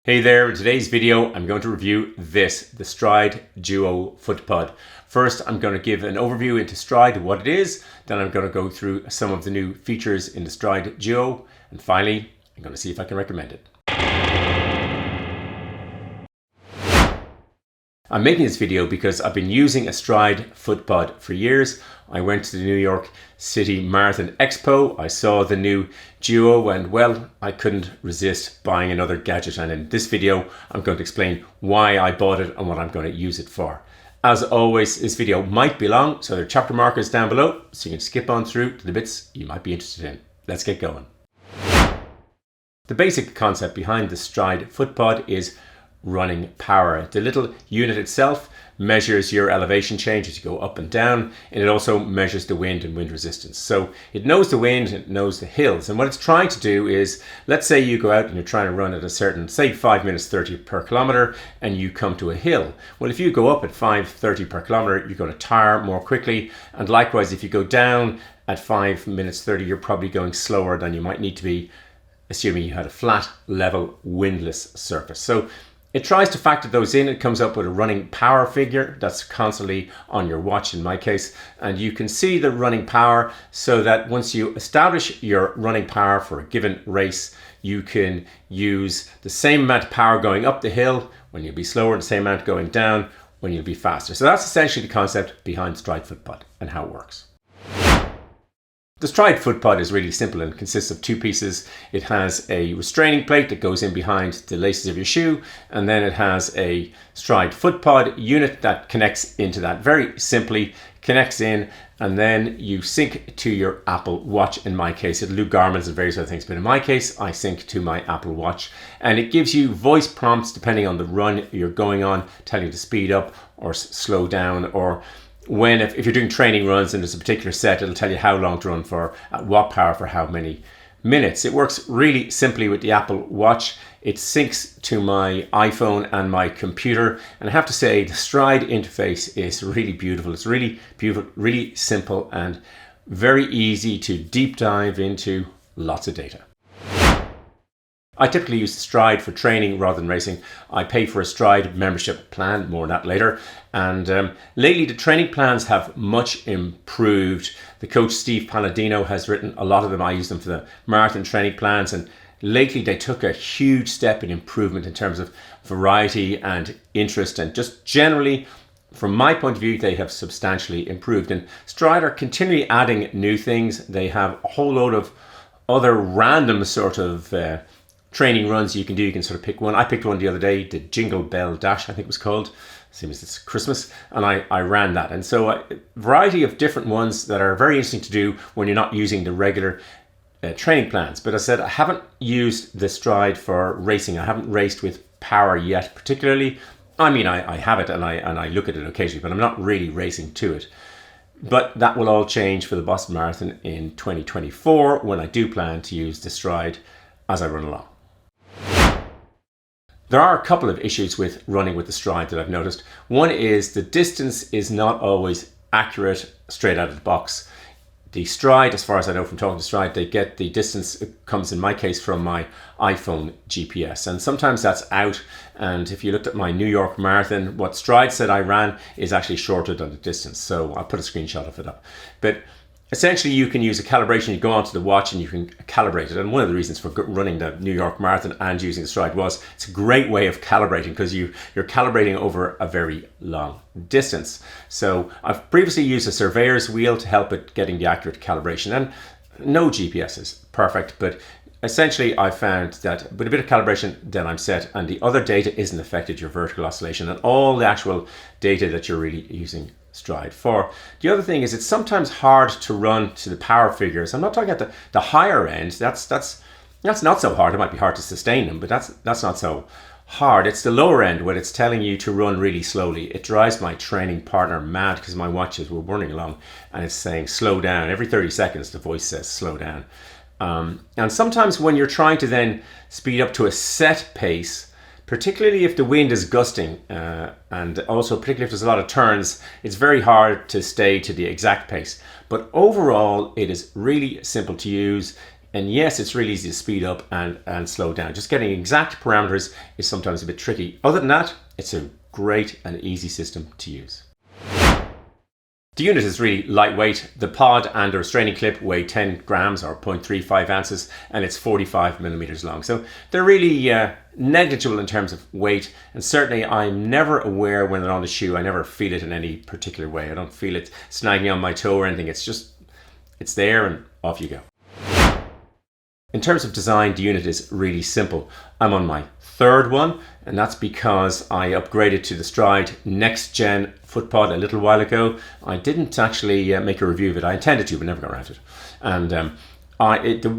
Hey there, in today's video I'm going to review the Stryd Duo Footpod. First I'm going to give an overview into Stryd, what it is, then I'm going to go through some of the new features in the Stryd Duo, and finally I'm going to see if I can recommend it. I'm making this video because I've been using a Stryd Footpod for years. I went to the New York City Marathon Expo. I saw the new Duo and well, I couldn't resist buying another gadget. And in this video, I'm going to explain why I bought it and what I'm going to use it for. As always, this video might be long, so there are chapter markers down below, so you can skip on through to the bits you might be interested in. Let's get going. The basic concept behind the Stryd Footpod is running power. The little unit itself measures your elevation change as you go up and down, and it also measures the wind and wind resistance. So it knows the wind, it knows the hills, and what it's trying to do is, let's say you go out and you're trying to run at a certain, say 5 minutes 30 per kilometer, and you come to a hill. Well, if you go up at 5:30 per kilometer, you're going to tire more quickly, and likewise if you go down at 5 minutes 30, you're probably going slower than you might need to be, assuming you had a flat, level, windless surface. So it tries to factor those in. It comes up with a running power figure that's constantly on your watch in my case, and you can see the running power so that once you establish your running power for a given race, you can use the same amount of power going up the hill when you'll be slower, and the same amount going down when you'll be faster. So that's essentially the concept behind Stryd Footpod and how it works. The Stryd Footpod is really simple and consists of two pieces. It has a restraining plate that goes in behind the laces of your shoe, and then it has a Stryd Footpod unit that connects into that. Very simply connects in, and then you sync to your Apple Watch. In my case, it'll do Garmin's and various other things, but in my case, I sync to my Apple Watch, and it gives you voice prompts depending on the run you're going on, telling you to speed up or slow down, or when if you're doing training runs and there's a particular set, it'll tell you how long to run for, at what power for how many minutes. It works really simply with the Apple Watch. It syncs to my iPhone and my computer, and I have to say the Stryd interface is really beautiful. It's really beautiful, really simple, and very easy to deep dive into lots of data. I typically use Stryd for training rather than racing. I pay for a Stryd membership plan, more on that later. And lately the training plans have much improved. The coach Steve Palladino has written a lot of them. I use them for the marathon training plans, and lately they took a huge step in improvement in terms of variety and interest, and just generally from my point of view they have substantially improved. And Stryd are continually adding new things. They have a whole load of other random sort of training runs you can do. You can sort of pick one. I picked one the other day, the Jingle Bell Dash, I think it was called. Same as it's Christmas, and I ran that. And so a variety of different ones that are very interesting to do when you're not using the regular training plans. But as I said, I haven't used the Stryd for racing. I haven't raced with power yet particularly. I mean, I have it and I look at it occasionally, but I'm not really racing to it. But that will all change for the Boston Marathon in 2024 when I do plan to use the Stryd as I run along. There are a couple of issues with running with the Stryd that I've noticed. One is the distance is not always accurate straight out of the box. The Stryd, as far as I know from talking to Stryd, they get the distance, it comes in my case from my iPhone GPS, and sometimes that's out. And if you looked at my New York Marathon, what Stryd said I ran is actually shorter than the distance. So I'll put a screenshot of it up. But essentially, you can use a calibration. You go onto the watch and you can calibrate it. And one of the reasons for running the New York Marathon and using the Stryd was it's a great way of calibrating, because you're calibrating over a very long distance. So I've previously used a surveyor's wheel to help it getting the accurate calibration, and no GPS is perfect, but essentially I found that with a bit of calibration then I'm set, and the other data isn't affected, your vertical oscillation and all the actual data that you're really using Stryd for. The other thing is it's sometimes hard to run to the power figures. I'm not talking about the higher end. That's not so hard. It might be hard to sustain them, but that's not so hard. It's the lower end when it's telling you to run really slowly. It drives my training partner mad because my watches were running along and it's saying slow down. Every 30 seconds the voice says slow down. And sometimes when you're trying to then speed up to a set pace, particularly if the wind is gusting, and also particularly if there's a lot of turns, it's very hard to stay to the exact pace. But overall, it is really simple to use. And yes, it's really easy to speed up and slow down. Just getting exact parameters is sometimes a bit tricky. Other than that, it's a great and easy system to use. The unit is really lightweight. The pod and the restraining clip weigh 10 grams or 0.35 ounces, and it's 45 millimeters long. So they're really negligible in terms of weight, and certainly I'm never aware when they're on the shoe. I never feel it in any particular way. I don't feel it snagging on my toe or anything. It's there and off you go. In terms of design, the unit is really simple. I'm on my third one, and that's because I upgraded to the Stryd Next Gen Footpod a little while ago. I didn't actually make a review of it. I intended to, but never got around to it. And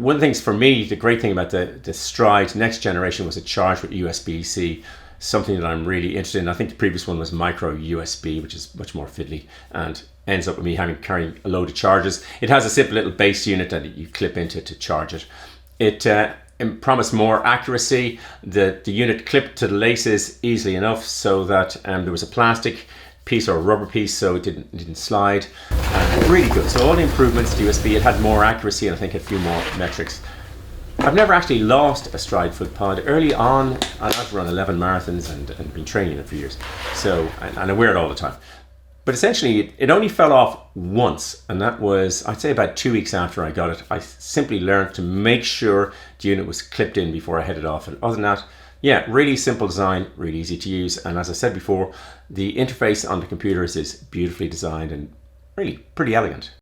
one of the things for me, the great thing about the Stryd Next Generation was it charged with USB-C, something that I'm really interested in. I think the previous one was Micro USB, which is much more fiddly and ends up with me carrying a load of charges. It has a simple little base unit that you clip into to charge it. It promised more accuracy. The unit clipped to the laces easily enough so that there was a plastic piece or a rubber piece so it didn't slide. Really good. So all the improvements to USB, it had more accuracy and I think a few more metrics. I've never actually lost a Stryd Footpod. Early on, I've run 11 marathons and been training it for years. So, and I wear it all the time. But essentially, it only fell off once, and that was, I'd say, about 2 weeks after I got it. I simply learned to make sure the unit was clipped in before I headed off. And other than that, yeah, really simple design, really easy to use. And as I said before, the interface on the computers is beautifully designed and really pretty elegant.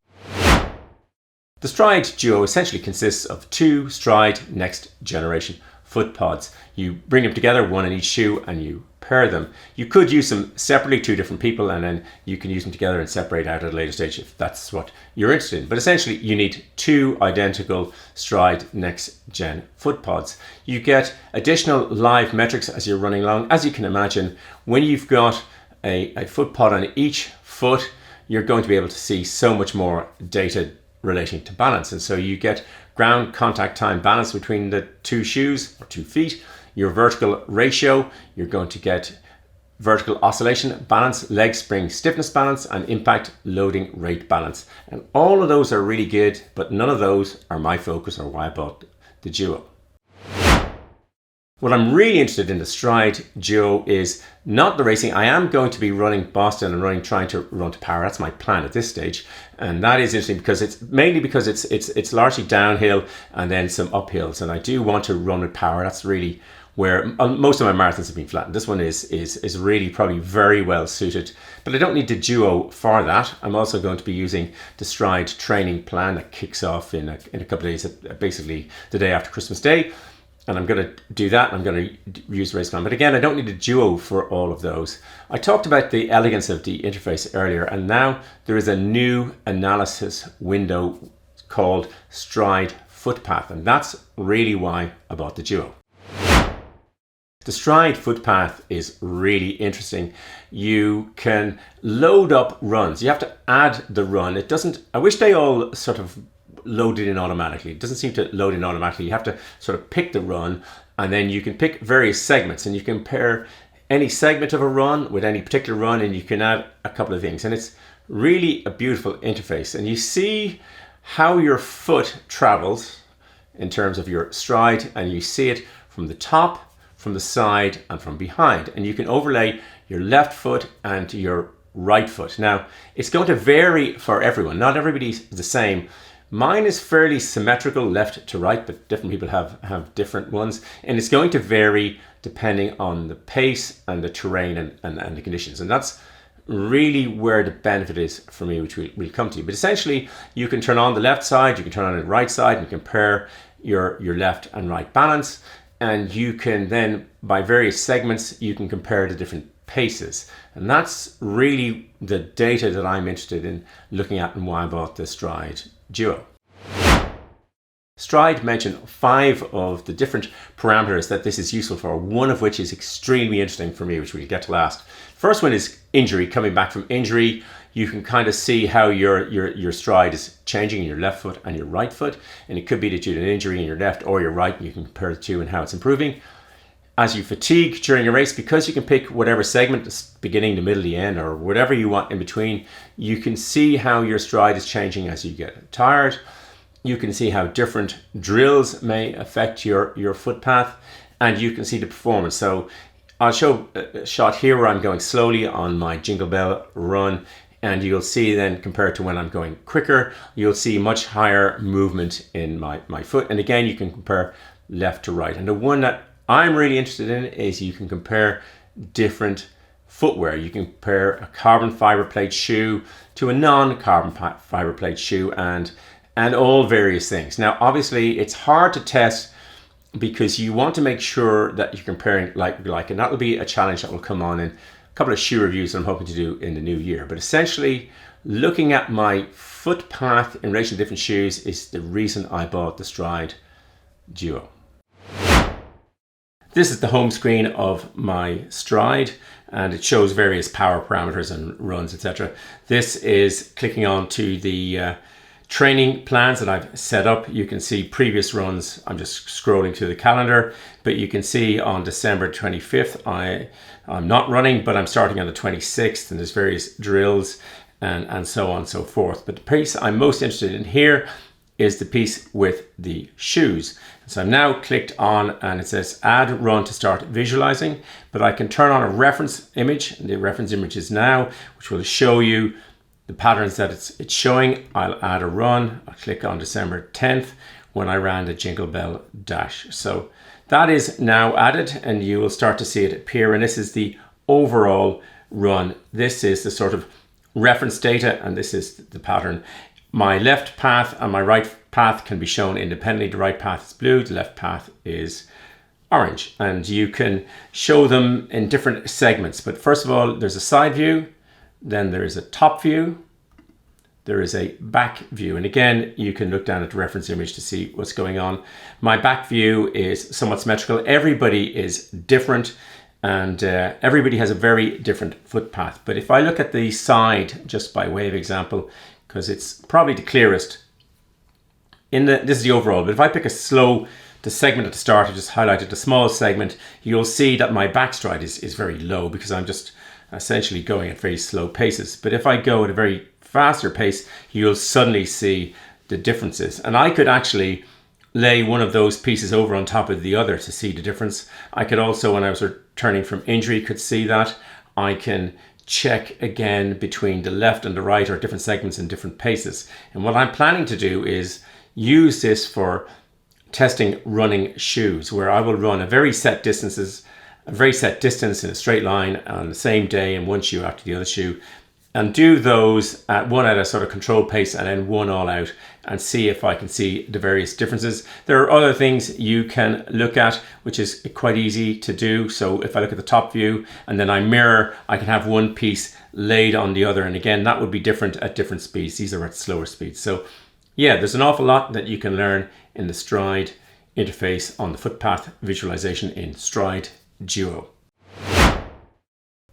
The Stryd Duo essentially consists of two Stryd Next Generation Footpods. You bring them together, one in each shoe, and you pair them. You could use them separately, two different people, and then you can use them together and separate out at a later stage if that's what you're interested in. But essentially, you need two identical Stryd Next Gen Footpods. You get additional live metrics as you're running along. As you can imagine, when you've got a footpod on each foot, you're going to be able to see so much more data relating to balance. And so you get ground contact time balance between the two shoes or 2 feet, your vertical ratio, you're going to get vertical oscillation balance, leg spring stiffness balance, and impact loading rate balance. And all of those are really good, but none of those are my focus or why I bought the Duo. What I'm really interested in the Stryd Duo is not the racing. I am going to be running Boston and trying to run to power. That's my plan at this stage. And that is interesting because it's mainly because it's largely downhill and then some uphills. And I do want to run with power. That's really where most of my marathons have been flattened. This one is really probably very well suited, but I don't need the Duo for that. I'm also going to be using the Stryd training plan that kicks off in a couple of days, basically the day after Christmas Day. And I'm going to do that. I'm going to use the race plan. But again, I don't need a Duo for all of those. I talked about the elegance of the interface earlier, and now there is a new analysis window called Stryd Footpath, and that's really why I bought the Duo. The Stryd Footpath is really interesting. You can load up runs. You have to add the run. It doesn't, I wish they all sort of loaded in automatically. It doesn't seem to load in automatically. You have to sort of pick the run, and then you can pick various segments, and you can pair any segment of a run with any particular run, and you can add a couple of things. And it's really a beautiful interface. And you see how your foot travels in terms of your stride, and you see it from the top, from the side, and from behind. And you can overlay your left foot and your right foot. Now, it's going to vary for everyone. Not everybody's the same. Mine is fairly symmetrical left to right, but different people have different ones. And it's going to vary depending on the pace and the terrain and the conditions. And that's really where the benefit is for me, which we'll come to. But essentially, you can turn on the left side, you can turn on the right side, and compare your left and right balance. And you can then, by various segments, you can compare the different paces. And that's really the data that I'm interested in looking at and why I bought the Stryd Duo. Stryd mentioned 5 of the different parameters that this is useful for, one of which is extremely interesting for me, which we'll get to last. First one is injury. Coming back from injury, you can kind of see how your stride is changing in your left foot and your right foot. And it could be that you had an injury in your left or your right, and you can compare the two and how it's improving. As you fatigue during a race, because you can pick whatever segment, the beginning, the middle, the end, or whatever you want in between, you can see how your stride is changing as you get tired. you can see how different drills may affect your footpath, and you can see the performance. So I'll show a shot here where I'm going slowly on my Jingle Bell run, and you'll see then compared to when I'm going quicker, you'll see much higher movement in my foot. And again, you can compare left to right. And the one that I'm really interested in is you can compare different footwear. You can compare a carbon fiber plate shoe to a non-carbon fiber plate shoe and all various things. Now, obviously it's hard to test because you want to make sure that you're comparing like, and that will be a challenge that will come on in a couple of shoe reviews that I'm hoping to do in the new year. But essentially, looking at my footpath in relation to different shoes is the reason I bought the Stryd Duo. This is the home screen of my Stryd, and it shows various power parameters and runs, etc. This is clicking on to the training plans that I've set up. You can see previous runs. I'm just scrolling through the calendar, but you can see on December 25th, I'm not running, but I'm starting on the 26th, and there's various drills and so on and so forth. But the piece I'm most interested in here is the piece with the shoes. So I'm now clicked on, and it says add run to start visualizing, but I can turn on a reference image, and the reference image is now, which will show you the patterns that it's showing. I'll add a run. I'll click on December 10th when I ran the Jingle Bell Dash. So that is now added, and you will start to see it appear. And this is the overall run. This is the sort of reference data, and this is the pattern. My left path and my right path can be shown independently. The right path is blue, the left path is orange, and you can show them in different segments. But first of all, there's a side view, then there is a top view, there is a back view. And again, you can look down at the reference image to see what's going on. My back view is somewhat symmetrical. Everybody is different, and everybody has a very different footpath. But if I look at the side, just by way of example, because it's probably the clearest, this is the overall, but if I pick the segment at the start, I just highlighted the small segment, you'll see that my back stride is very low because I'm just essentially going at very slow paces. But if I go at a very faster pace, you'll suddenly see the differences. And I could actually lay one of those pieces over on top of the other to see the difference. I could also, when I was returning from injury, could see that. I can check again between the left and the right, or different segments and different paces. And what I'm planning to do is use this for testing running shoes, where I will run a very set distance in a straight line on the same day, and one shoe after the other shoe, and do those one at a sort of controlled pace and then one all out, and see if I can see the various differences. There are other things you can look at, which is quite easy to do. So if I look at the top view and then I mirror, I can have one piece laid on the other, and again, that would be different at different speeds. These are at slower speeds. So yeah, there's an awful lot that you can learn in the Stryd interface on the footpath visualization in Stryd Duo.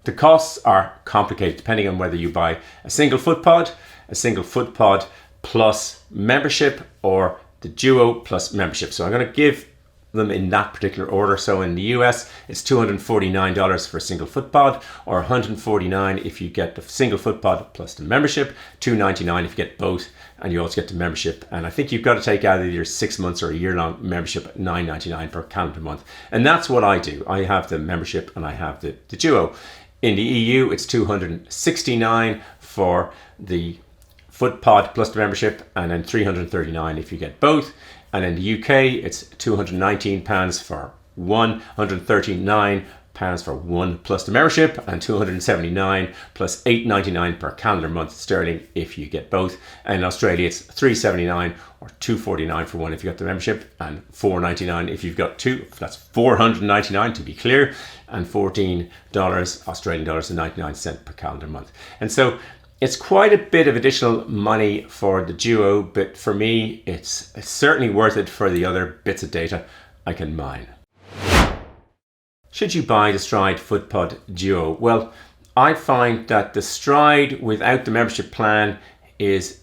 The costs are complicated depending on whether you buy a single footpod plus membership, or the Duo plus membership. So I'm going to give them in that particular order. So in the US, it's $249 for a single footpod, or $149 if you get the single footpod plus the membership, $299 if you get both, and you also get the membership. And I think you've got to take either your 6 months or a year-long membership at $9.99 per calendar month. And that's what I do. I have the membership and I have the Duo. In the EU, it's $269 for the footpod plus the membership, and then $339 if you get both. And in the UK, it's £219 for one, £139 for one plus the membership, and $279 plus $8.99 per calendar month sterling if you get both. And in Australia, it's $379 or $249 for one if you got the membership, and $4.99 if you've got two. That's $499 to be clear, and $14 Australian dollars and 99 cents per calendar month. And so it's quite a bit of additional money for the Duo, but for me, it's certainly worth it for the other bits of data I can mine. Should you buy the Stryd Footpod Duo? Well, I find that the Stryd without the membership plan is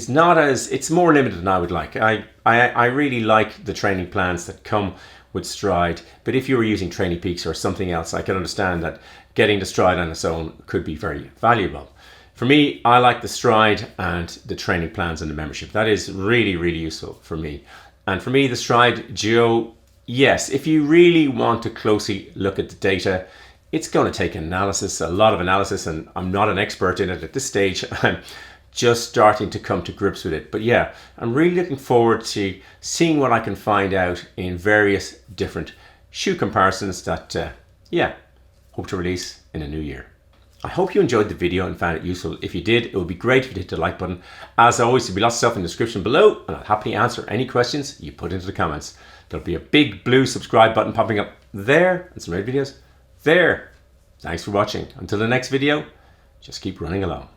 not as, it's more limited than I would like. I really like the training plans that come with Stryd, but if you were using Training Peaks or something else, I can understand that getting the Stryd on its own could be very valuable. For me, I like the Stryd and the training plans and the membership. That is really, really useful for me. And for me, the Stryd Duo, yes, if you really want to closely look at the data, it's going to take analysis, a lot of analysis, and I'm not an expert in it at this stage. I'm just starting to come to grips with it. But yeah, I'm really looking forward to seeing what I can find out in various different shoe comparisons that, hope to release in a new year. I hope you enjoyed the video and found it useful. If you did, it would be great if you hit the like button. As always, there'll be lots of stuff in the description below, and I'll happily answer any questions you put into the comments. There'll be a big blue subscribe button popping up there, and some red videos there. Thanks for watching. Until the next video, just keep running along.